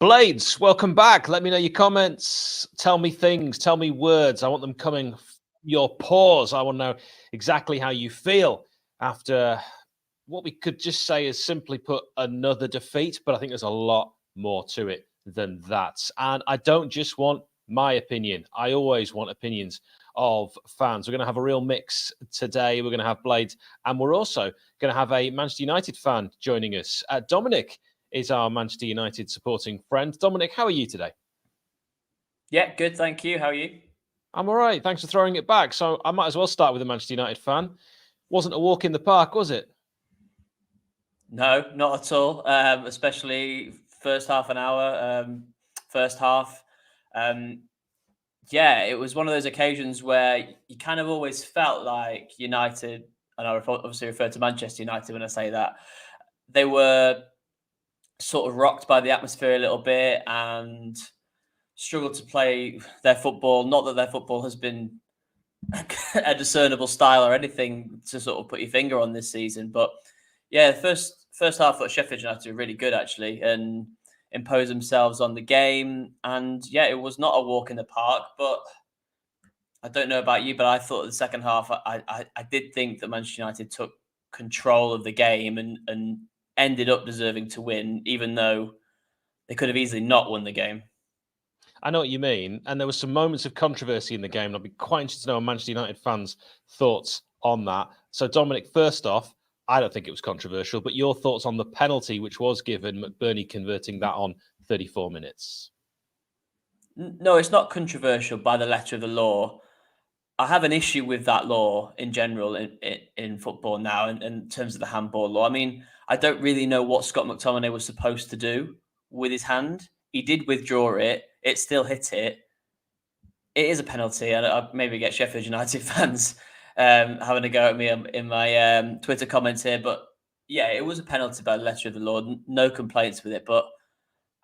Blades, welcome back. Let me know your comments. Tell me things. Tell me words. I want them coming your paws. I want to know exactly how you feel after what we could just say is simply put another defeat. But I think there's a lot more to it than that. And I don't just want my opinion. I always want opinions of fans. We're going to have a real mix today. We're going to have Blades, and we're also going to have a Manchester United fan joining us. Dominic is our Manchester United supporting friend. Dominic, how are you today? Yeah, good, thank you. How are you? I'm all right. Thanks for throwing it back. So I might as well start with a Manchester United fan. Wasn't a walk in the park, was it? No, not at all. Especially first half an hour, first half. Yeah, it was one of those occasions where you kind of always felt like United, and I obviously refer to Manchester United when I say that, they were sort of rocked by the atmosphere a little bit and struggled to play their football. Not that their football has been a discernible style or anything to sort of put your finger on this season, but yeah, the first half of Sheffield United were really good actually and imposed themselves on the game. And yeah, it was not a walk in the park, but I don't know about you, but I thought the second half, I did think that Manchester United took control of the game and ended up deserving to win, even though they could have easily not won the game. I know what you mean. And there were some moments of controversy in the game. And I'd be quite interested to know Manchester United fans' thoughts on that. So, Dominic, first off, I don't think it was controversial, but your thoughts on the penalty which was given, McBurney converting that on 34 minutes. No, it's not controversial by the letter of the law. I have an issue with that law in general in football now, in terms of the handball law. I mean, I don't really know what Scott McTominay was supposed to do with his hand. He did withdraw it. It still hit it. It is a penalty, and I maybe get Sheffield United fans having a go at me in my Twitter comments here. But yeah, it was a penalty by the letter of the law. No complaints with it. But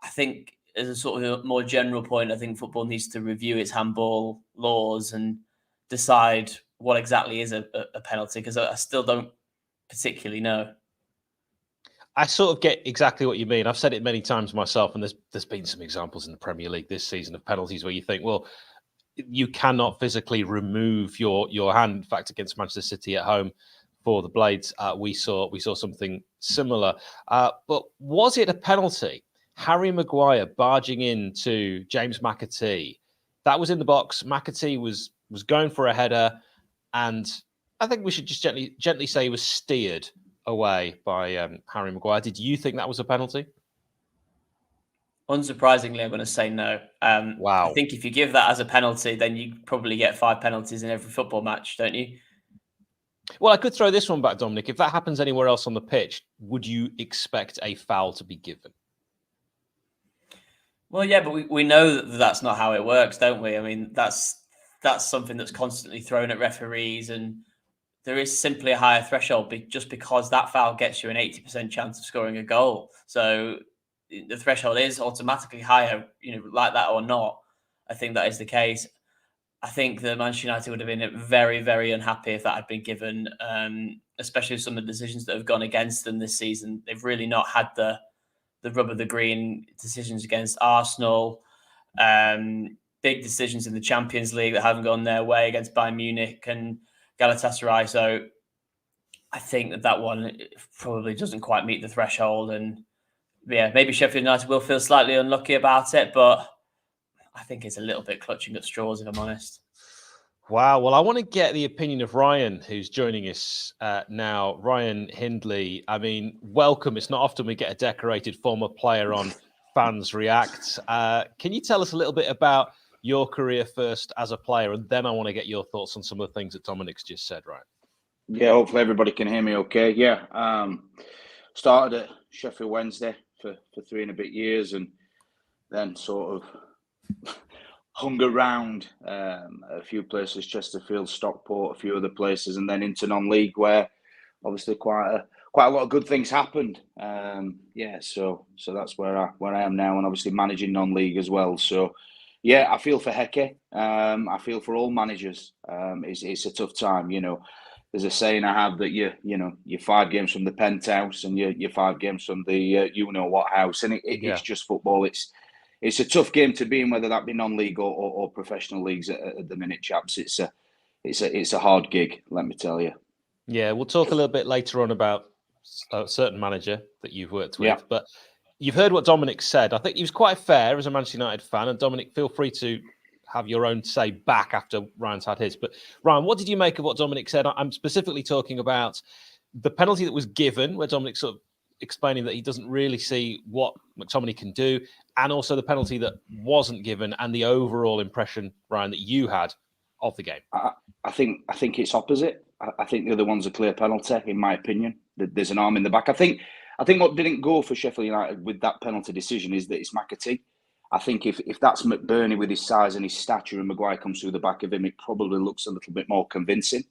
I think as a sort of a more general point, I think football needs to review its handball laws and decide what exactly is a penalty, because I still don't particularly know. I sort of get exactly what you mean. I've said it many times myself, and there's been some examples in the Premier League this season of penalties where you think, well, you cannot physically remove your hand. In fact, against Manchester City at home for the Blades, we saw something similar. But was it a penalty? Harry Maguire barging into James McAtee, that was in the box. McAtee was going for a header, and I think we should just gently say he was steered away by Harry Maguire. Did you think that was a penalty? Unsurprisingly, I'm going to say no. Wow. I think if you give that as a penalty, then you probably get 5 penalties in every football match, don't you? Well, I could throw this one back, Dominic. If that happens anywhere else on the pitch, would you expect a foul to be given? Well, yeah, but we know that that's not how it works, don't we? I mean, that's something that's constantly thrown at referees, and there is simply a higher threshold just because that foul gets you an 80% chance of scoring a goal. So the threshold is automatically higher, like that or not. I think that is the case. I think that Manchester United would have been very, very unhappy if that had been given, especially with some of the decisions that have gone against them this season. They've really not had the rub of the green decisions against Arsenal, big decisions in the Champions League that haven't gone their way against Bayern Munich and Galatasaray. So I think that one probably doesn't quite meet the threshold. And yeah, maybe Sheffield United will feel slightly unlucky about it, but I think it's a little bit clutching at straws, if I'm honest. Wow. Well, I want to get the opinion of Ryan, who's joining us now. Ryan Hindley. I mean, welcome. It's not often we get a decorated former player on Fans React. Can you tell us a little bit about your career first as a player, and then I want to get your thoughts on some of the things that Dominic's just said, Ryan? Yeah, hopefully everybody can hear me okay. Yeah, started at Sheffield Wednesday for 3 and a bit years, and then sort of hung around a few places, Chesterfield, Stockport, a few other places, and then into non-league, where obviously quite a lot of good things happened. Yeah, so that's where I am now, and obviously managing non-league as well. So yeah, I feel for Heke. I feel for all managers. It's a tough time, There's a saying I have that you're 5 games from the penthouse and you're 5 games from the you know what house, and it's just football. it's a tough game to be in, whether that be non-league or professional leagues at the minute, chaps. It's a hard gig, let me tell you. Yeah, we'll talk a little bit later on about a certain manager that you've worked with, Yeah. but you've heard what Dominic said. I think he was quite fair as a Manchester United fan, and Dominic, feel free to have your own say back after Ryan's had his. But Ryan, what did you make of what Dominic said? I'm specifically talking about the penalty that was given, where Dominic sort of explaining that he doesn't really see what McTominay can do, and also the penalty that wasn't given, and the overall impression, Ryan, that you had of the game. I think it's opposite. I think the other one's a clear penalty, in my opinion. There's an arm in the back. I think what didn't go for Sheffield United with that penalty decision is that it's McAtee. I think if that's McBurney with his size and his stature, and Maguire comes through the back of him, it probably looks a little bit more convincing.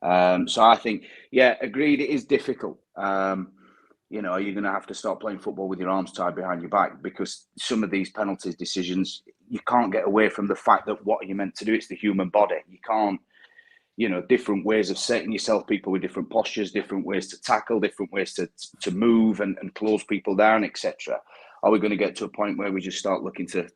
So I think, yeah, agreed, it is difficult. You're going to have to start playing football with your arms tied behind your back, because some of these penalties decisions, you can't get away from the fact that what are you meant to do? It's the human body. You can't, different ways of setting yourself, people with different postures, different ways to tackle, different ways to move and close people down, etc. Are we going to get to a point where we just start looking to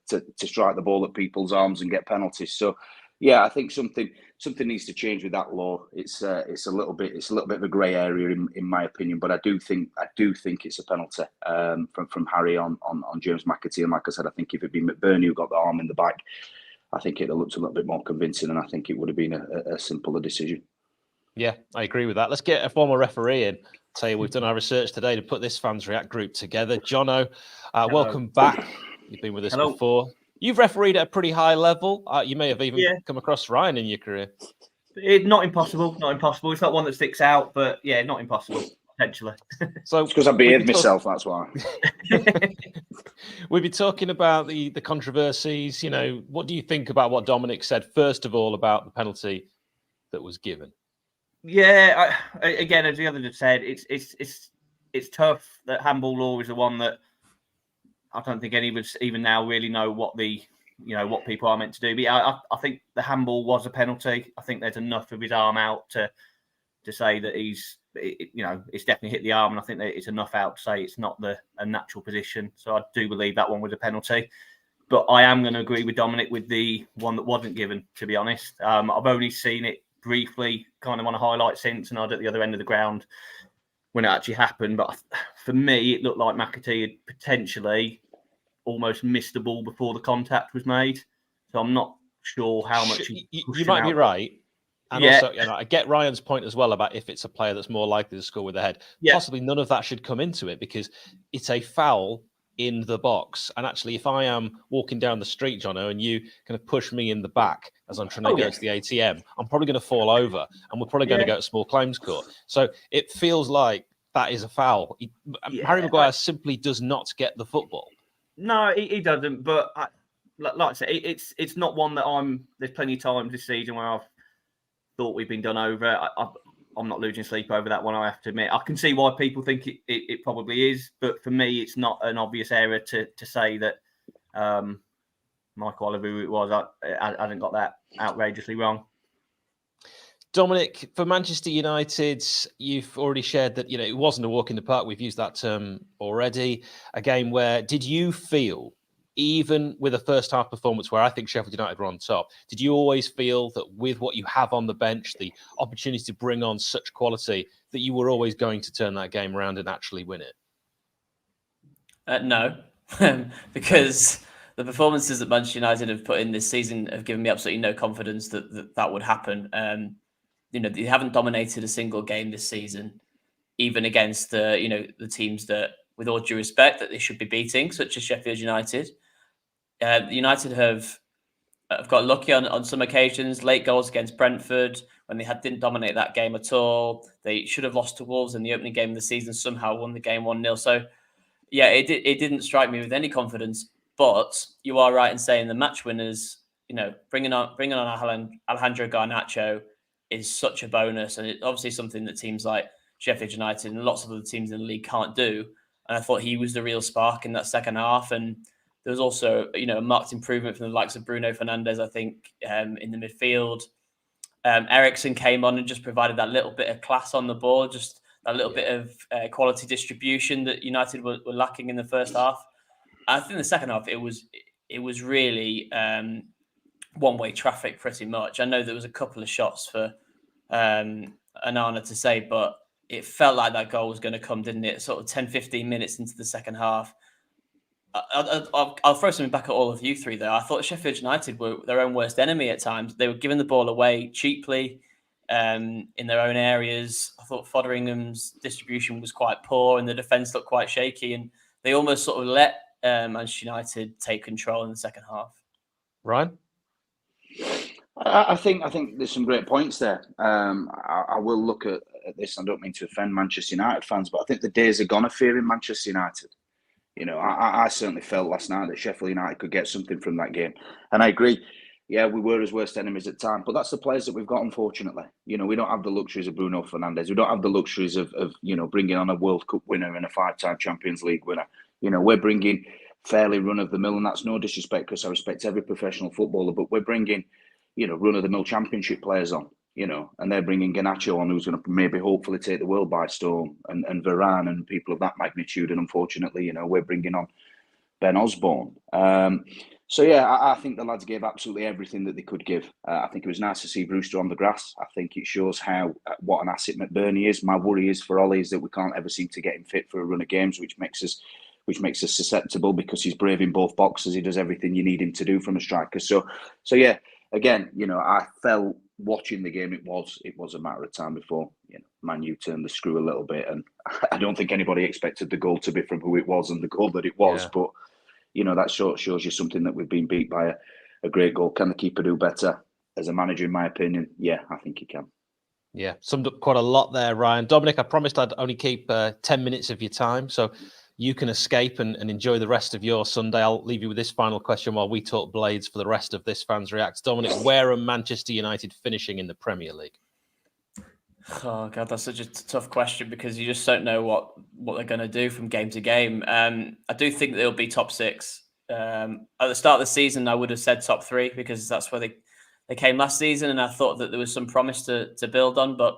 strike the ball at people's arms and get penalties? So, yeah, I think something needs to change with that law. It's a little bit of a grey area in my opinion, but I do think it's a penalty from Harry on James McAtee. And like I said, I think if it'd been McBurney who got the arm in the back, I think it'd have looked a little bit more convincing, and I think it would have been a simpler decision. Yeah, I agree with that. Let's get a former referee in. Tell you, we've done our research today to put this Fans React group together. Jono, welcome back. You've been with us before. You've refereed at a pretty high level. You may have even come across Ryan in your career. Not impossible. It's not one that sticks out, but yeah, not impossible, potentially. So it's because I behaved myself, that's why. We'll be talking about the controversies. What do you think about what Dominic said, first of all, about the penalty that was given? Yeah, again, as the other just said, it's tough that handball law is the one that I don't think any of us even now really know what what people are meant to do. But yeah, I think the handball was a penalty. I think there's enough of his arm out to say that it's definitely hit the arm, and I think that it's enough out to say it's not a natural position. So I do believe that one was a penalty. But I am going to agree with Dominic with the one that wasn't given, to be honest. I've only seen it briefly, kind of on a highlight since, and I was at the other end of the ground when it actually happened. But for me, it looked like McAtee had potentially almost missed the ball before the contact was made. So I'm not sure how much you might be right. And also, I get Ryan's point as well about if it's a player that's more likely to score with the head. Yeah. Possibly none of that should come into it, because it's a foul in the box. And actually, if I am walking down the street, Jono, and you kind of push me in the back as I'm trying to go to the ATM, I'm probably going to fall over, and we're probably going to go to small claims court. So it feels like that is a foul. Harry Maguire simply does not get the football. No, he doesn't. But like I said, it's not one that there's plenty of times this season where I've thought we've been done over. I'm not losing sleep over that one, I have to admit. I can see why people think it probably is, but for me, it's not an obvious error to say that Michael Oliver, who it was, I hadn't got that outrageously wrong. Dominic, for Manchester United, you've already shared that it wasn't a walk in the park. We've used that term already. A game where, did you feel, even with a first half performance where I think Sheffield United were on top, did you always feel that with what you have on the bench, the opportunity to bring on such quality, that you were always going to turn that game around and actually win it? No, because the performances that Manchester United have put in this season have given me absolutely no confidence that would happen. They haven't dominated a single game this season, even against the teams that, with all due respect, that they should be beating, such as Sheffield United. United have got lucky on some occasions, late goals against Brentford when they didn't dominate that game at all. They should have lost to Wolves in the opening game of the season, somehow won the game 1-0. So, yeah, it didn't strike me with any confidence. But you are right in saying the match winners, bringing on Alejandro Garnacho is such a bonus, and it's obviously something that teams like Sheffield United and lots of other teams in the league can't do. And I thought he was the real spark in that second half. And there was also, a marked improvement from the likes of Bruno Fernandes, I think, in the midfield. Eriksen came on and just provided that little bit of class on the ball, just a little bit of quality distribution that United were lacking in the first half. I think in the second half, it was it was really one-way traffic pretty much. I know there was a couple of shots for Onana to say, but it felt like that goal was going to come, didn't it? Sort of 10, 15 minutes into the second half. I'll throw something back at all of you three, though. I thought Sheffield United were their own worst enemy at times. They were giving the ball away cheaply in their own areas. I thought Fotheringham's distribution was quite poor and the defence looked quite shaky. And they almost sort of let Manchester United take control in the second half. Ryan? I think there's some great points there. I will look at this. I don't mean to offend Manchester United fans, but I think the days are gone of fearing Manchester United. You know, I certainly felt last night that Sheffield United could get something from that game. And I agree, yeah, we were his worst enemies at times, but that's the players that we've got, unfortunately. You know, we don't have the luxuries of Bruno Fernandes. We don't have the luxuries of bringing on a World Cup winner and a 5-time Champions League winner. You know, we're bringing fairly run-of-the-mill, and that's no disrespect because I respect every professional footballer, but we're bringing, run-of-the-mill Championship players on. And they're bringing Garnacho on, who's going to maybe hopefully take the world by storm, and Varane and people of that magnitude. And unfortunately, we're bringing on Ben Osborne. So, yeah, I think the lads gave absolutely everything that they could give. I think it was nice to see Brewster on the grass. I think it shows what an asset McBurney is. My worry is for Ollie is that we can't ever seem to get him fit for a run of games, which makes us susceptible because he's brave in both boxes. He does everything you need him to do from a striker. So yeah, again, I felt watching the game, it was a matter of time before Man U turned the screw a little bit, and I don't think anybody expected the goal to be from who it was and the goal that it was. Yeah. But that shows you something that we've been beat by a great goal. Can the keeper do better? As a manager, in my opinion, yeah, I think he can. Yeah, summed up quite a lot there, Ryan. Dominic, I promised I'd only keep 10 minutes of your time, so you can escape and enjoy the rest of your Sunday. I'll leave you with this final question while we talk Blades for the rest of this Fans React. Dominic, where are Manchester United finishing in the Premier League? Oh, God, that's such a tough question because you just don't know what they're going to do from game to game. I do think they'll be top 6. At the start of the season, I would have said top 3 because that's where they came last season, and I thought that there was some promise to build on, but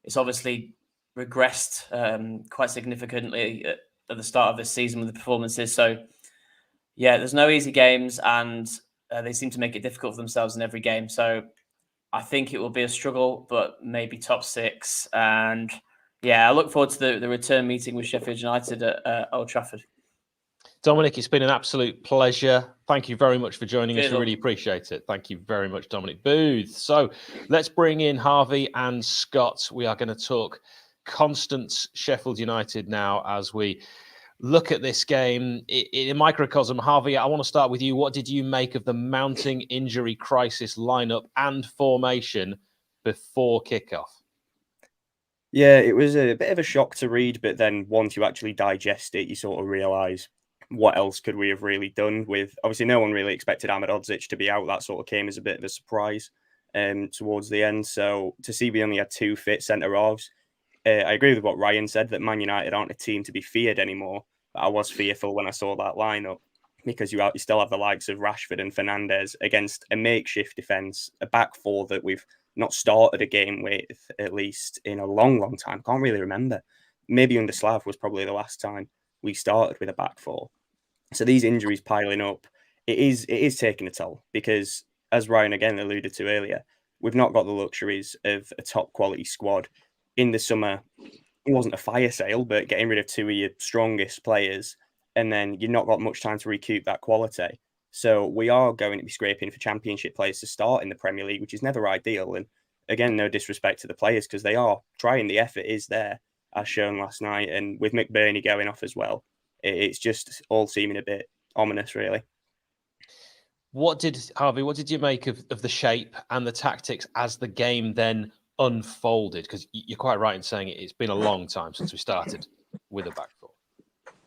it's obviously regressed quite significantly at the start of this season with the performances. So, yeah, there's no easy games, and they seem to make it difficult for themselves in every game. So I think it will be a struggle, but maybe top 6. And, yeah, I look forward to the return meeting with Sheffield United at Old Trafford. Dominic, it's been an absolute pleasure. Thank you very much for joining us. We really appreciate it. Thank you very much, Dominic Booth. So let's bring in Harvey and Scott. We are going to talk Constance Sheffield United now as we look at this game in a microcosm. Harvey, I want to start with you. What did you make of the mounting injury crisis lineup and formation before kickoff? Yeah, it was a bit of a shock to read, but then once you actually digest it, you sort of realise what else could we have really done with... Obviously, no one really expected Ahmedhodzic to be out. That sort of came as a bit of a surprise towards the end. So to see we only had 2 fit centre-halves, I agree with what Ryan said, that Man United aren't a team to be feared anymore. But I was fearful when I saw that lineup because you still have the likes of Rashford and Fernandes against a makeshift defence, a back four that we've not started a game with, at least in a long, long time. Can't really remember. Maybe under Slav was probably the last time we started with a back four. So these injuries piling up, it is taking a toll because, as Ryan again alluded to earlier, we've not got the luxuries of a top quality squad. In the summer, it wasn't a fire sale, but getting rid of 2 of your strongest players, and then you've not got much time to recoup that quality. So we are going to be scraping for Championship players to start in the Premier League, which is never ideal. And again, no disrespect to the players because they are trying. The effort is there, as shown last night. And with McBurney going off as well, it's just all seeming a bit ominous, really. Harvey, what did you make of the shape and the tactics as the game then unfolded? Because you're quite right in saying it's been a long time since we started with a back four.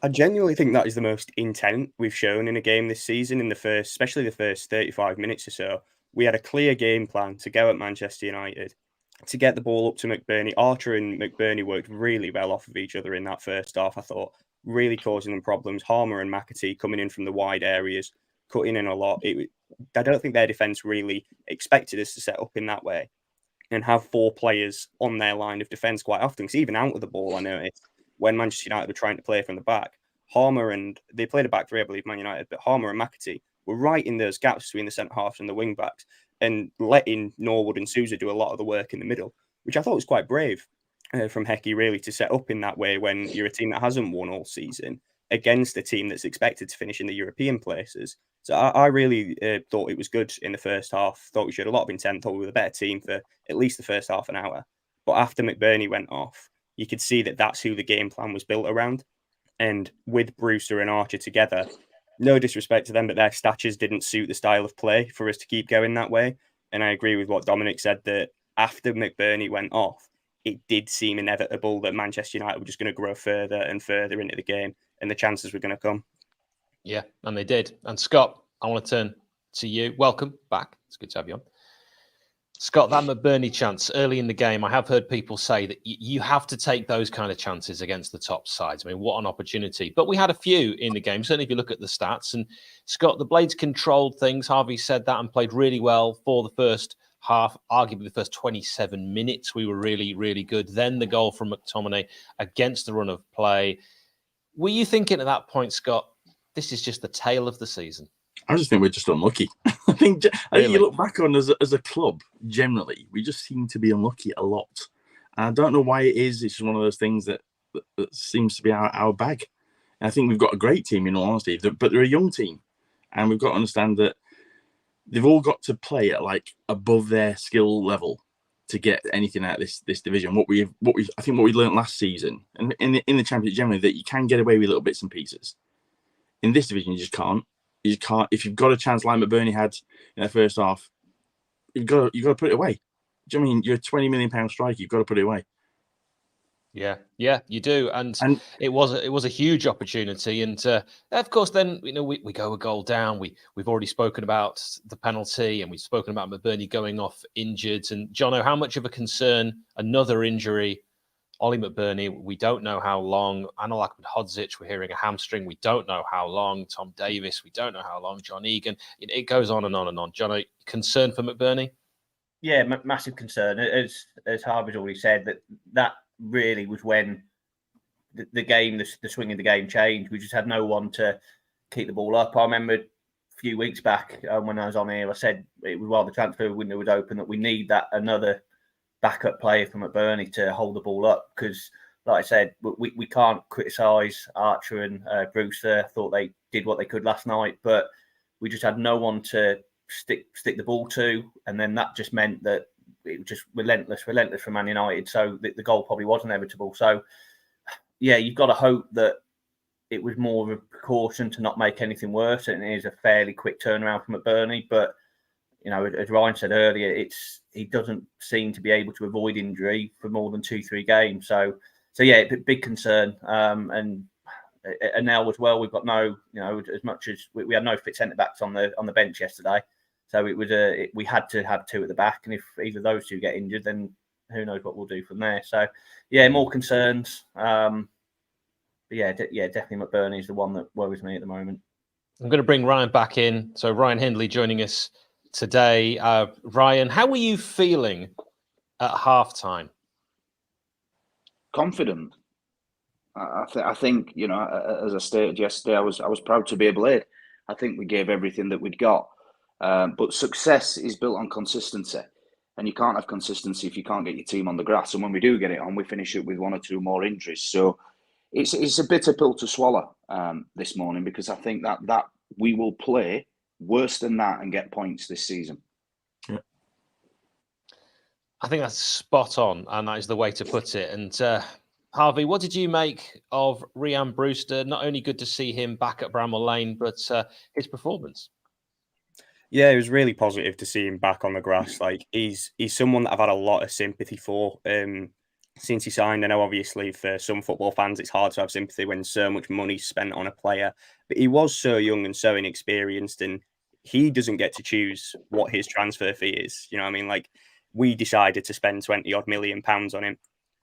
I genuinely think that is the most intent we've shown in a game this season, especially the first 35 minutes or so. We had a clear game plan to go at Manchester United, to get the ball up to McBurney. Archer and McBurney worked really well off of each other in that first half, I thought, really causing them problems. Harmer and McAtee coming in from the wide areas, cutting in a lot. I don't think their defence really expected us to set up in that way and have 4 players on their line of defence quite often. Because even out of the ball, I noticed, when Manchester United were trying to play from the back, they played a back 3, I believe, Man United, but Harmer and McAtee were right in those gaps between the centre halves and the wing backs, and letting Norwood and Sousa do a lot of the work in the middle, which I thought was quite brave from Hecky, really, to set up in that way when you're a team that hasn't won all season against a team that's expected to finish in the European places. So I really thought it was good in the first half. Thought we showed a lot of intent. Thought we were the better team for at least the first half an hour. But after McBurney went off, you could see that that's who the game plan was built around. And with Brewster and Archer together, no disrespect to them, but their statures didn't suit the style of play for us to keep going that way. And I agree with what Dominic said, that after McBurney went off, it did seem inevitable that Manchester United were just going to grow further and further into the game, and the chances were going to come. Yeah, and they did. And Scott, I want to turn to you. Welcome back. It's good to have you on. Scott, that McBurney chance early in the game, I have heard people say that you have to take those kind of chances against the top sides. I mean, what an opportunity. But we had a few in the game, certainly if you look at the stats. And Scott, the Blades controlled things. Harvey said that and played really well for the first half, arguably the first 27 minutes. We were really, really good. Then the goal from McTominay against the run of play. Were you thinking at that point, Scott, this is just the tail of the season? I just think we're just unlucky. I think you look back on as a club, generally, we just seem to be unlucky a lot. And I don't know why it is. It's just one of those things that seems to be our bag. And I think we've got a great team, in all honesty, but they're a young team. And we've got to understand that they've all got to play at like above their skill level to get anything out of this division. I think what we learned last season, and in the Championship generally, that you can get away with little bits and pieces. In this division, you just can't. You can't. If you've got a chance like McBurney had in the first half, you've got to put it away. Do you know what I mean? You're a £20 million striker. You've got to put it away. Yeah, you do, and it was a huge opportunity, and of course, then we go a goal down. We've already spoken about the penalty, and we've spoken about McBurney going off injured. And Jono, how much of a concern another injury? Ollie McBurney, we don't know how long. Anil Ahmedhodzic, we're hearing a hamstring. We don't know how long. Tom Davis, we don't know how long. John Egan, it goes on and on and on. Jono, concern for McBurney? Yeah, massive concern. As Harvey's already said, that really was when the game, the swing of the game changed. We just had no one to keep the ball up. I remember a few weeks back when I was on here, I said it was while the transfer window was open that we need that another backup player from McBurney to hold the ball up, because, like I said, we can't criticise Archer and Brewster. I thought they did what they could last night, but we just had no one to stick the ball to, and then that just meant that it was just relentless from Man United. So the goal probably was inevitable. So yeah, you've got to hope that it was more of a precaution to not make anything worse, and it is a fairly quick turnaround from McBurney. But as Ryan said earlier, he doesn't seem to be able to avoid injury for more than 2-3 games. So yeah, big concern. And now as well, we've got no, as much as we had no fit centre backs on the bench yesterday. So it was we had to have two at the back, and if either of those two get injured, then who knows what we'll do from there. So yeah, more concerns. But yeah, definitely McBurney is the one that worries me at the moment. I'm going to bring Ryan back in. So Ryan Hindley joining us today. Ryan, how were you feeling at halftime? Confident. I think as I stated yesterday, I was proud to be a Blade. I think we gave everything that we'd got. But success is built on consistency, and you can't have consistency if you can't get your team on the grass. And when we do get it on, we finish it with one or two more injuries. So it's a bitter pill to swallow this morning, because I think that we will play worse than that and get points this season. Yeah. I think that's spot on, and that is the way to put it. And Harvey, what did you make of Ryan Brewster? Not only good to see him back at Bramall Lane, but his performance. Yeah, it was really positive to see him back on the grass. Like he's someone that I've had a lot of sympathy for since he signed. I know obviously for some football fans it's hard to have sympathy when so much money's spent on a player, but he was so young and so inexperienced, and he doesn't get to choose what his transfer fee is. You know what I mean? Like, we decided to spend 20 odd million pounds on him,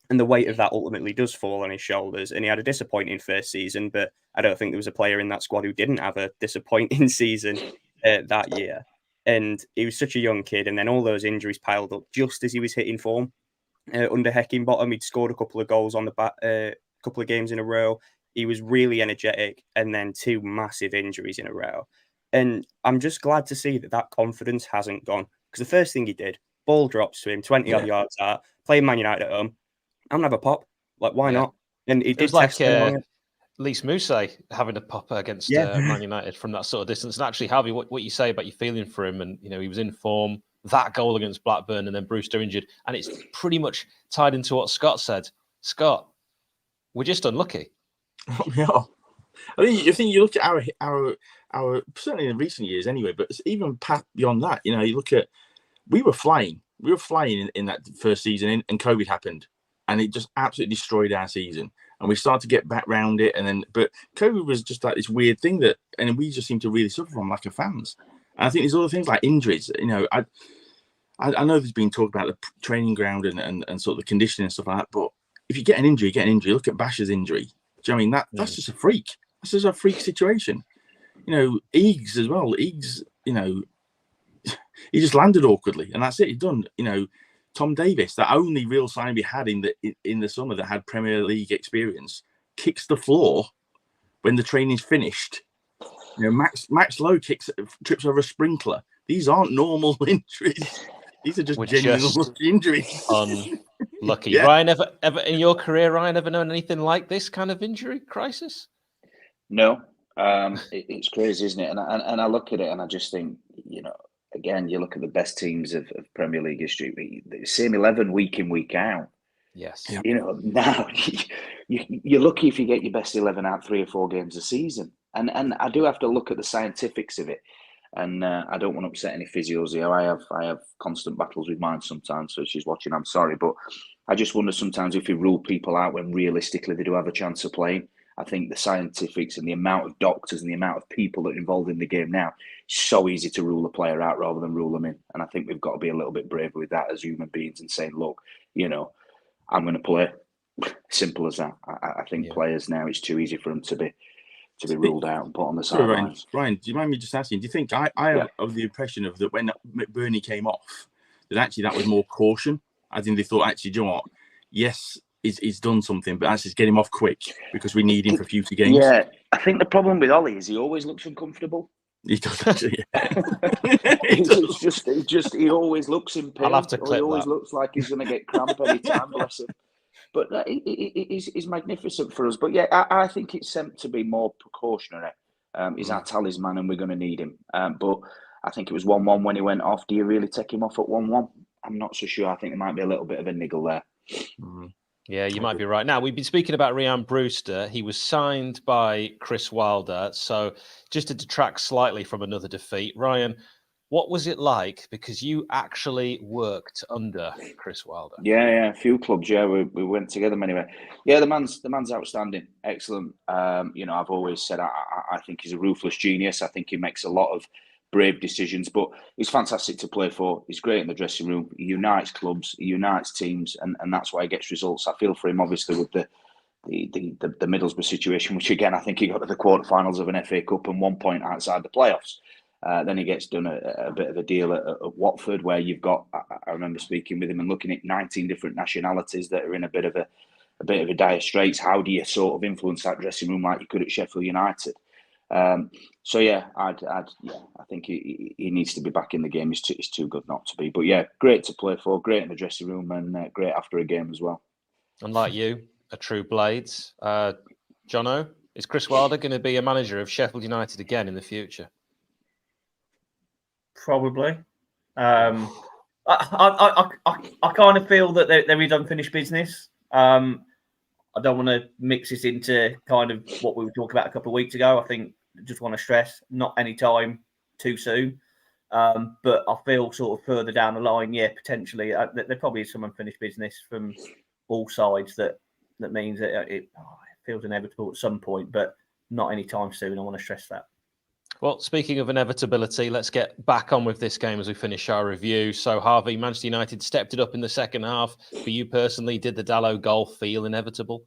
and the weight of that ultimately does fall on his shoulders. And he had a disappointing first season, but I don't think there was a player in that squad who didn't have a disappointing season that year. And he was such a young kid, and then all those injuries piled up just as he was hitting form. Under Heckingbottom, he'd scored a couple of goals on the back, couple of games in a row. He was really energetic, and then two massive injuries in a row. And I'm just glad to see that that confidence hasn't gone. Because the first thing he did, ball drops to him, 20-odd yards out, playing Man United at home. I'm going to have a pop. Like, why not? And he It did was like test it. Lise Mousset having a popper against Man United from that sort of distance. And actually, Harvey, what you say about your feeling for him, and he was in form, that goal against Blackburn, and then Brewster injured, and it's pretty much tied into what Scott said. Scott, we're just unlucky. Yeah. I think you look at our certainly in recent years anyway, but even beyond that, you look at we were flying in that first season, and COVID happened, and it just absolutely destroyed our season. And we started to get back round it, but COVID was just like this weird thing and we just seemed to really suffer from lack of fans. And I think there's other things like injuries. I know there's been talk about the training ground and sort of the conditioning and stuff like that, but if you get an injury, Look at Basher's injury. Do you know what I mean? That's just a freak. That's just a freak situation. Eags as well. Eags, he just landed awkwardly, and that's it. He's done. Tom Davis, that only real sign we had in the summer that had Premier League experience, kicks the floor when the training's finished. Max Lowe trips over a sprinkler. These aren't normal injuries. These are just genuine injuries. Unlucky. Yeah. Ryan, ever in your career, ever known anything like this kind of injury crisis? No. It's crazy, isn't it? And I look at it and I just think, again, you look at the best teams of Premier League history, the same 11 week in, week out. Yes. Now you're lucky if you get your best 11 out 3 or 4 games a season. And I do have to look at the scientifics of it. And I don't want to upset any physios here. I have constant battles with mine sometimes. So if she's watching, I'm sorry. But I just wonder sometimes if you rule people out when realistically they do have a chance of playing. I think the scientifics and the amount of doctors and the amount of people that are involved in the game now, it's so easy to rule a player out rather than rule them in. And I think we've got to be a little bit braver with that as human beings and saying, look, I'm going to play. Simple as that. I think players now, it's too easy for them to be ruled out and put on the sidelines. Ryan, do you mind me just asking, do you think I have of the impression of that when McBurney came off, that actually that was more caution? I think they thought, actually, do you know what? Yes, he's done something, but let's just get him off quick because we need him for future games. Yeah, I think the problem with Ollie is he always looks uncomfortable. He does actually. He always looks in pain. I'll have to clip he always that. Looks like he's going to get cramp any time. Bless him. But he's magnificent for us. But yeah, I think it's sent to be more precautionary. He's our talisman, and we're going to need him. But I think it was 1-1 when he went off. Do you really take him off at 1-1? I'm not so sure. I think there might be a little bit of a niggle there. Mm-hmm. Yeah, you might be right. Now, we've been speaking about Ryan Brewster. He was signed by Chris Wilder. So just to detract slightly from another defeat, Ryan, what was it like? Because you actually worked under Chris Wilder. Yeah, a few clubs. Yeah, we went together anyway. Yeah, the man's outstanding, excellent. I've always said I think he's a ruthless genius. I think he makes a lot of brave decisions, but he's fantastic to play for. He's great in the dressing room. He unites clubs, he unites teams, and that's why he gets results. I feel for him, obviously, with the Middlesbrough situation, which again I think he got to the quarterfinals of an FA Cup and 1 point outside the playoffs. Then he gets done a bit of a deal at Watford, where you've got. I remember speaking with him and looking at 19 different nationalities that are in a bit of a dire straits. How do you sort of influence that dressing room like you could at Sheffield United? So yeah, I think he needs to be back in the game. He's too good not to be. But yeah, great to play for, great in the dressing room, and great after a game as well. And like you, a true Blades, Jono, is Chris Wilder going to be a manager of Sheffield United again in the future? Probably. I kind of feel that there is unfinished business. I don't want to mix this into kind of what we were talking about a couple of weeks ago. I think just want to stress, not any time too soon. But I feel sort of further down the line, potentially there probably is some unfinished business from all sides that means that it feels inevitable at some point, but not any time soon. I want to stress that. Well, speaking of inevitability, let's get back on with this game as we finish our review. So, Harvey, Manchester United stepped it up in the second half. For you personally, did the Dalot goal feel inevitable?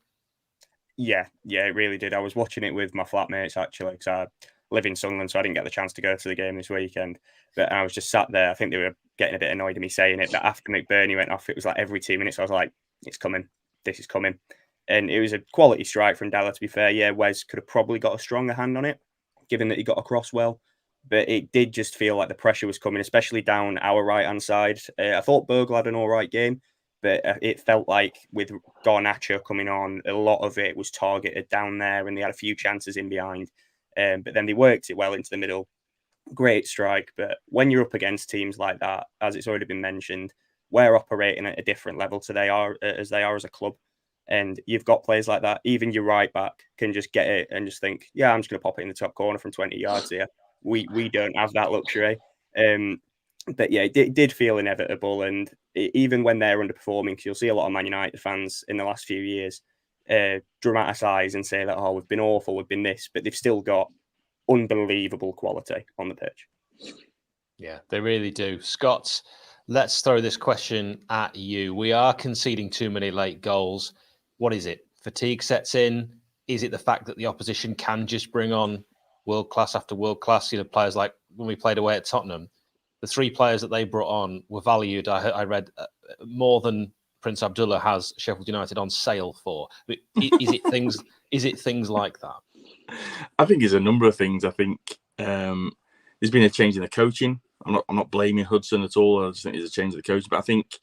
Yeah, it really did. I was watching it with my flatmates, actually, because I live in Sunderland, so I didn't get the chance to go to the game this weekend. But I was just sat there. I think they were getting a bit annoyed at me saying it, that after McBurney went off, it was like every 2 minutes, I was like, it's coming. This is coming. And it was a quality strike from Dalot, to be fair. Yeah, Wes could have probably got a stronger hand on it, given that he got across well. but it did just feel like the pressure was coming, especially down our right-hand side. I thought Bogle had an all right game, but it felt like with Garnacho coming on, a lot of it was targeted down there, and they had a few chances in behind. But then they worked it well into the middle. Great strike. But when you're up against teams like that, as it's already been mentioned, we're operating at a different level to they are as a club. And you've got players like that. Even your right back can just get it and just think, yeah, I'm just going to pop it in the top corner from 20 yards here. We don't have that luxury. But yeah, it did feel inevitable. And even when they're underperforming, because you'll see a lot of Man United fans in the last few years dramatise and say that, oh, we've been awful, we've been this, but they've still got unbelievable quality on the pitch. Yeah, they really do. Scott, let's throw this question at you. We are conceding too many late goals. What is it? Fatigue sets in? Is it the fact that the opposition can just bring on world class after world class? You know, players like when we played away at Tottenham, the 3 players that they brought on were valued. I read more than Prince Abdullah has Sheffield United on sale for. Is it things? Is it things like that? I think it's a number of things. I think there's been a change in the coaching. I'm not blaming Hudson at all. I just think there's a change in the coaching. But I think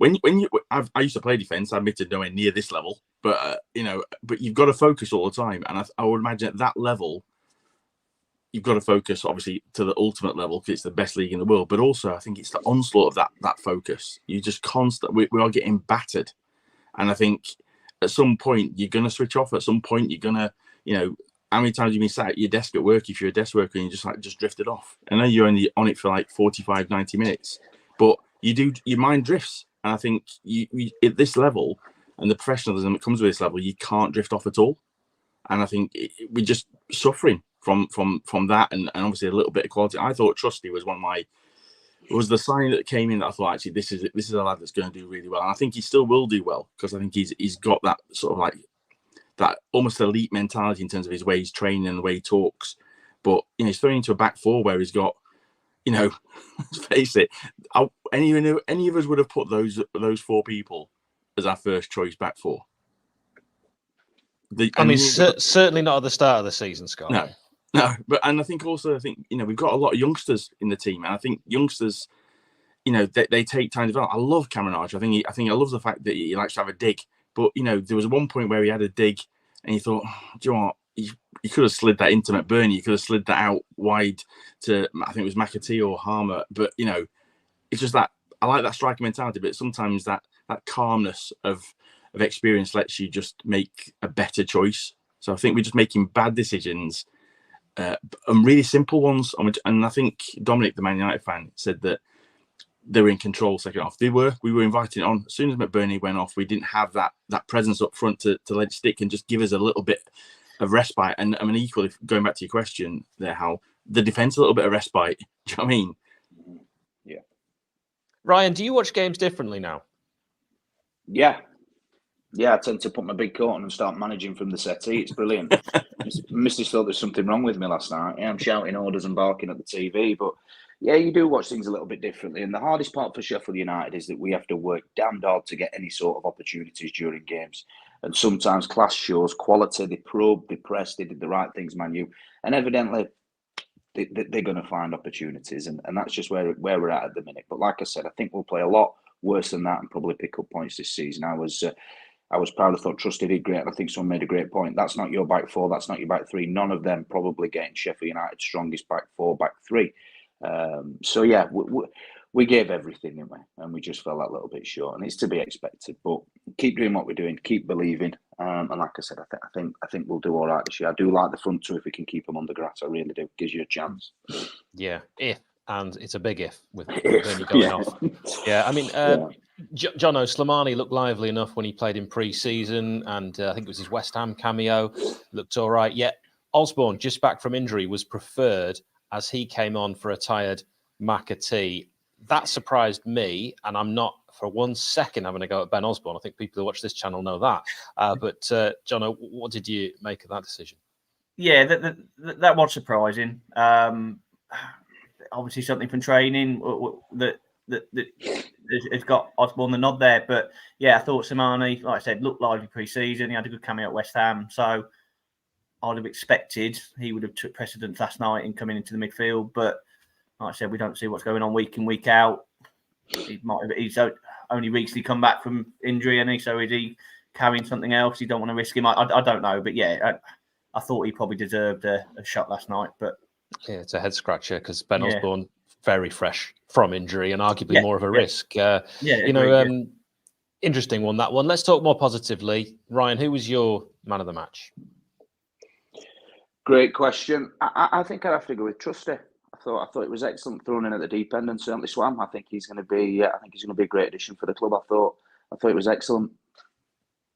I used to play defence. I admitted nowhere near this level, but but you've got to focus all the time. And I would imagine at that level, you've got to focus obviously to the ultimate level because it's the best league in the world. But also, I think it's the onslaught of that focus. You just constantly we are getting battered, and I think at some point you're going to switch off. At some point you're going to, how many times have you been sat at your desk at work if you're a desk worker and you just drifted off? I know you're only on it for like 45, 90 minutes, but your mind drifts. And I think you at this level and the professionalism that comes with this level, you can't drift off at all. And I think we're just suffering from that and obviously a little bit of quality. I thought Trusty was was the sign that came in that I thought actually this is a lad that's going to do really well. And I think he still will do well because I think he's got that sort of like that almost elite mentality in terms of his way he's training and the way he talks. But he's thrown into a back 4 where he's got, let's face it, any of us would have put those 4 people as our first choice back 4. Certainly not at the start of the season, Scott. No, but I think we've got a lot of youngsters in the team, and I think youngsters, they take time to develop. I love Cameron Archer. I think I love the fact that he likes to have a dig. But there was one point where he had a dig, and you thought, do you know what? You could have slid that into McBurney. You could have slid that out wide to, I think it was McAtee or Harmer. But it's just that I like that striker mentality. But sometimes that calmness of experience lets you just make a better choice. So I think we're just making bad decisions, and really simple ones. And I think Dominic, the Man United fan, said that they were in control second half. We were inviting on. As soon as McBurney went off, we didn't have that presence up front to let it stick and just give us a little bit of respite. And I mean, equally, going back to your question there, how the defence a little bit of respite. Do you know what I mean? Yeah. Ryan, do you watch games differently now? Yeah. I tend to put my big coat on and start managing from the settee. It's brilliant. Misty thought there's something wrong with me last night. Yeah, I'm shouting orders and barking at the TV, but yeah, you do watch things a little bit differently. And the hardest part for Sheffield United is that we have to work damned hard to get any sort of opportunities during games. And sometimes class shows quality. They probe, they press, they did the right things, Man U. And evidently, they're going to find opportunities. And that's just where we're at the minute. But like I said, I think we'll play a lot worse than that and probably pick up points this season. I was proud. I thought Trusty did great. And I think someone made a great point. That's not your back 4. That's not your back 3. None of them probably getting Sheffield United's strongest back 4, back 3. So yeah, we gave everything, didn't we? And we just fell that little bit short, and it's to be expected. But keep doing what we're doing, keep believing, and like I said, I think we'll do all right this year. I do like the front 2 if we can keep them on the grass. I really do. Gives you a chance. Yeah, and it's a big if with Bernie going off. Yeah, I mean, Jono Slimani looked lively enough when he played in pre-season, and I think it was his West Ham cameo. Looked all right. Yet Osborne, just back from injury, was preferred as he came on for a tired McAtee. That surprised me, and I'm not for 1 second having a go at Ben Osborne. I think people who watch this channel know that. But Jono, what did you make of that decision? Yeah, that was surprising. Obviously, something from training that has got Osborne the nod there. But yeah, I thought Slimani, like I said, looked lively pre-season. He had a good cameo at West Ham. So I'd have expected he would have took precedence last night in coming into the midfield. But like I said, we don't see what's going on week in, week out. He's only recently come back from injury, and so is he carrying something else? You don't want to risk him. I don't know, but yeah, I thought he probably deserved a shot last night. But yeah, it's a head scratcher because Ben Osborne very fresh from injury and arguably more of a risk. Interesting one, that one. Let's talk more positively. Ryan, who was your man of the match? Great question. I think I'd have to go with Trusty. I thought it was excellent thrown in at the deep end and certainly swam. I think he's going to be a great addition for the club. I thought it was excellent.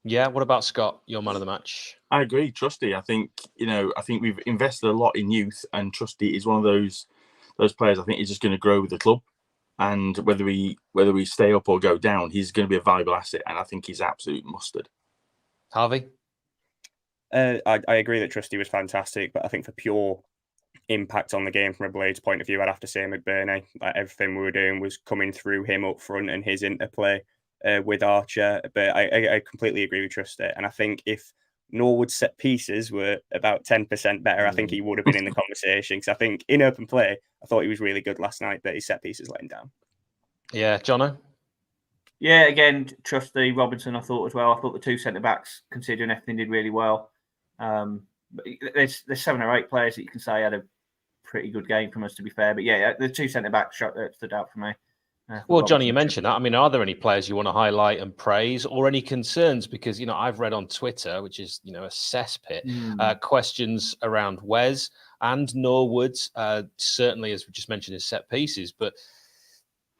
Yeah. What about Scott? Your man of the match? I agree, Trusty. I think we've invested a lot in youth, and Trusty is one of those players. I think he's just going to grow with the club, and whether we stay up or go down, he's going to be a valuable asset, and I think he's absolute mustard. Harvey? I agree that Trusty was fantastic, but I think for pure impact on the game from a Blades point of view, I'd have to say McBurney. Like, everything we were doing was coming through him up front and his interplay with Archer. But I completely agree with Trusty, and I think if Norwood's set pieces were about 10% better, I think he would have been in the conversation. Because I think in open play, I thought he was really good last night, but his set pieces let him down. Yeah, Jono? Yeah, again, Trusty, Robinson, I thought as well. I thought the two centre-backs, considering everything, did really well. But there's 7 or 8 players that you can say had a pretty good game from us, to be fair. But yeah, the two centre-backs stood out for me. Well, Johnny, you mentioned that. I mean, are there any players you want to highlight and praise, or any concerns? Because, I've read on Twitter, which is, a cesspit, questions around Wes and Norwood's, certainly, as we just mentioned, his set pieces. But,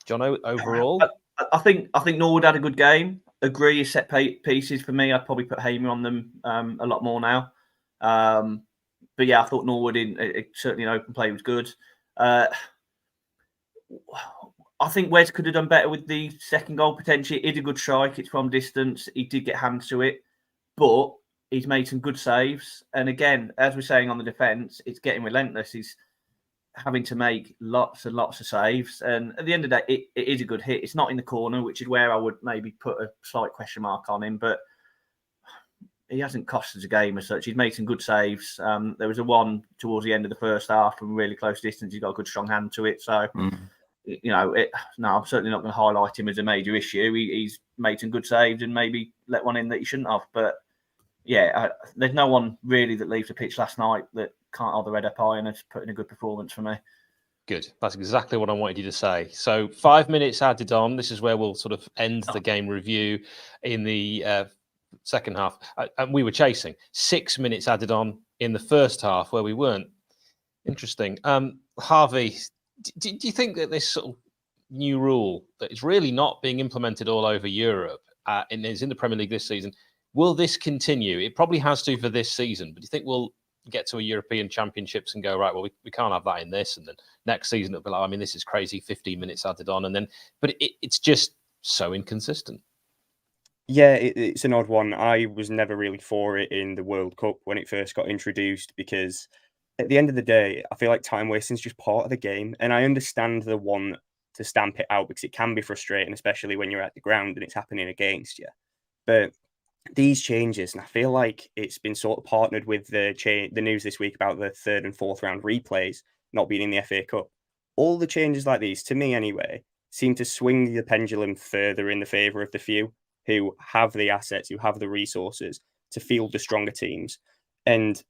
John, overall? I think Norwood had a good game. Agree, his set pieces, for me, I'd probably put Hamer on them a lot more now. But yeah, I thought Norwood certainly in open play was good. I think Wes could have done better with the second goal potentially. He did a good strike. It's from distance. He did get hands to it, but he's made some good saves. And again, as we're saying on the defence, it's getting relentless. He's having to make lots and lots of saves. And at the end of the day, it is a good hit. It's not in the corner, which is where I would maybe put a slight question mark on him. But he hasn't cost us a game as such. He's made some good saves. There was a one towards the end of the first half from really close distance. He's got a good strong hand to it. So... no, I'm certainly not going to highlight him as a major issue. He's made some good saves and maybe let one in that he shouldn't have. But yeah, there's no one really that leaves the pitch last night that can't hold the red up high and has put in a good performance for me. Good. That's exactly what I wanted you to say. So 5 minutes added on. This is where we'll sort of end the game review in the second half. And we were chasing 6 minutes added on in the first half where we weren't. Interesting. Harvey, do you think that this sort of new rule that is really not being implemented all over Europe and is in the Premier League this season, will this continue? It probably has to for this season, but do you think we'll get to a European Championships and go, right, well, we can't have that in this, and then next season it'll be like, I mean, this is crazy, 15 minutes added on, and then, but it's just so inconsistent. Yeah, it's an odd one. I was never really for it in the World Cup when it first got introduced, because at the end of the day, I feel like time wasting is just part of the game. And I understand the want to stamp it out because it can be frustrating, especially when you're at the ground and it's happening against you. But these changes, and I feel like it's been sort of partnered with the news this week about the 3rd and 4th round replays not being in the FA Cup. All the changes like these, to me anyway, seem to swing the pendulum further in the favour of the few who have the assets, who have the resources to field the stronger teams. And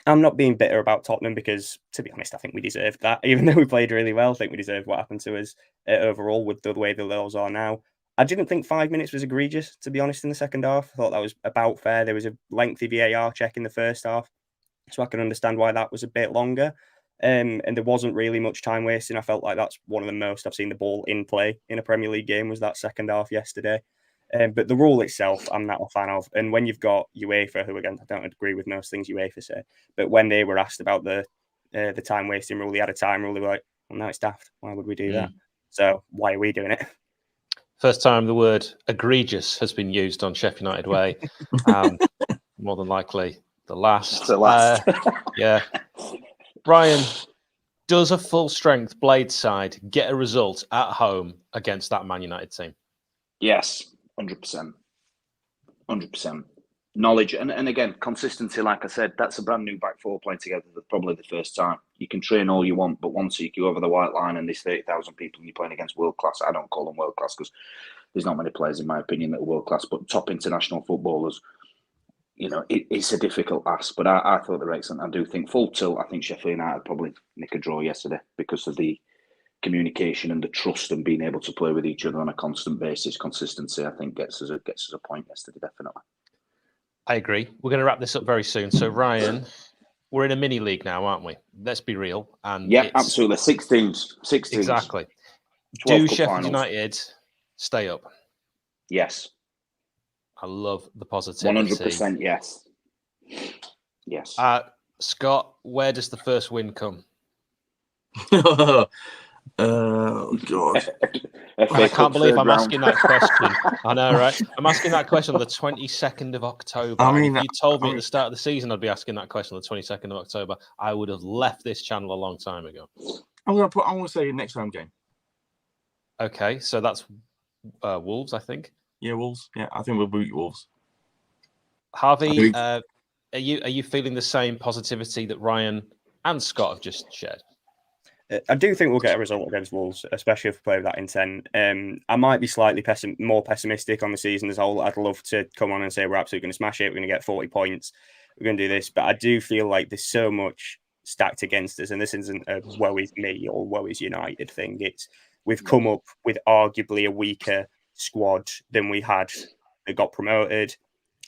I'm not being bitter about Tottenham because, to be honest, I think we deserved that. Even though we played really well, I think we deserved what happened to us overall with the way the laws are now. I didn't think 5 minutes was egregious, to be honest, in the second half. I thought that was about fair. There was a lengthy VAR check in the first half, so I can understand why that was a bit longer. And there wasn't really much time wasting. I felt like that's one of the most I've seen the ball in play in a Premier League game was that second half yesterday. But the rule itself, I'm not a fan of. And when you've got UEFA, who again, I don't agree with most things UEFA say, but when they were asked about the time wasting rule, they had a time rule. They were like, "Well, no, it's daft. Why would we do that? So why are we doing it?" First time the word egregious has been used on Sheffield United way. More than likely the last. Yeah. Brian, does a full strength Blade side get a result at home against that Man United team? Yes. 100%. 100%. knowledge, and again, consistency. Like I said, that's a brand new back four playing together for probably the first time. You can train all you want, but once you go over the white line and there's 30,000 people and you're playing against world class, I don't call them world class because there's not many players, in my opinion, that are world class, but top international footballers. It's a difficult ask, but I thought they were excellent. I do think full tilt. I think Sheffield United probably nick a draw yesterday because of the communication and the trust and being able to play with each other on a constant basis. Consistency, I think, gets us a point yesterday, definitely. I agree. We're going to wrap this up very soon. So, Ryan, we're in a mini league now, aren't we? Let's be real. And yeah, absolutely. 6 teams. Exactly. Do Sheffield United stay up? Yes. I love the positivity. 100% yes. Yes. Scott, where does the first win come? Oh, God. I can't believe I'm asking that question. I know, right? I'm asking that question on the 22nd of October. I mean, if you told me at the start of the season I'd be asking that question on the 22nd of October, I would have left this channel a long time ago. I want to say next home game. Okay, so that's Wolves, I think. Yeah, Wolves. Yeah, I think we'll beat Wolves. Harvey, are you feeling the same positivity that Ryan and Scott have just shared? I do think we'll get a result against Wolves, especially if we play with that intent. I might be slightly more pessimistic on the season as a whole. I'd love to come on and say we're absolutely going to smash it. We're going to get 40 points. We're going to do this. But I do feel like there's so much stacked against us. And this isn't a woe is me or woe is United thing. We've come up with arguably a weaker squad than we had that got promoted.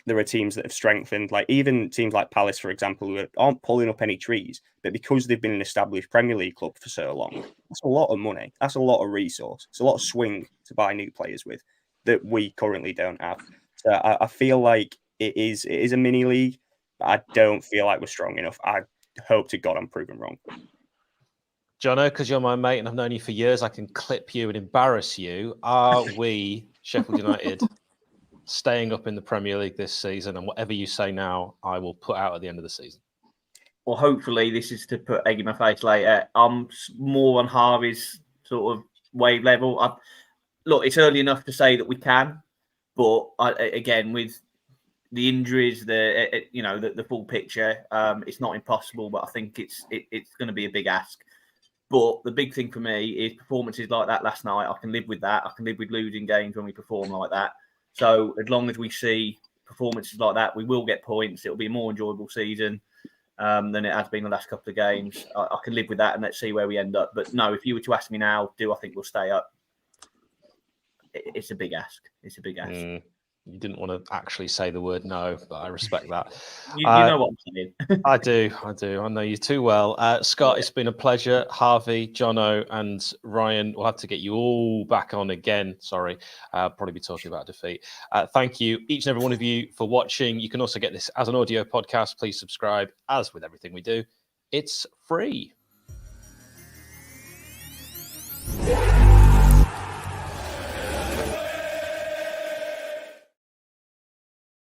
There are teams that have strengthened, like even teams like Palace, for example, who aren't pulling up any trees, but because they've been an established Premier League club for so long, that's a lot of money. That's a lot of resource. It's a lot of swing to buy new players with that we currently don't have. So I feel like it is a mini league, but I don't feel like we're strong enough. I hope to God I'm proven wrong. Jono, because you're my mate and I've known you for years, I can clip you and embarrass you. Are we, Sheffield United, staying up in the Premier League this season? And whatever you say now, I will put out at the end of the season. Well, hopefully this is to put egg in my face later. I'm more on Harvey's sort of wave level. Look, it's early enough to say that we can, but again, with the injuries, the full picture, it's not impossible. But I think it's going to be a big ask. But the big thing for me is performances like that last night. I can live with that. I can live with losing games when we perform like that. So as long as we see performances like that, we will get points. It'll be a more enjoyable season than it has been the last couple of games. I can live with that, and let's see where we end up. But no, if you were to ask me now, do I think we'll stay up? It's a big ask. It's a big ask. You didn't want to actually say the word no, but I respect that. You know what I'm saying. I do. I know you too well. Scott, it's been a pleasure. Harvey, Jono, and Ryan, we'll have to get you all back on again. Sorry, I'll probably be talking about defeat. Thank you, each and every one of you, for watching. You can also get this as an audio podcast. Please subscribe. As with everything we do, it's free.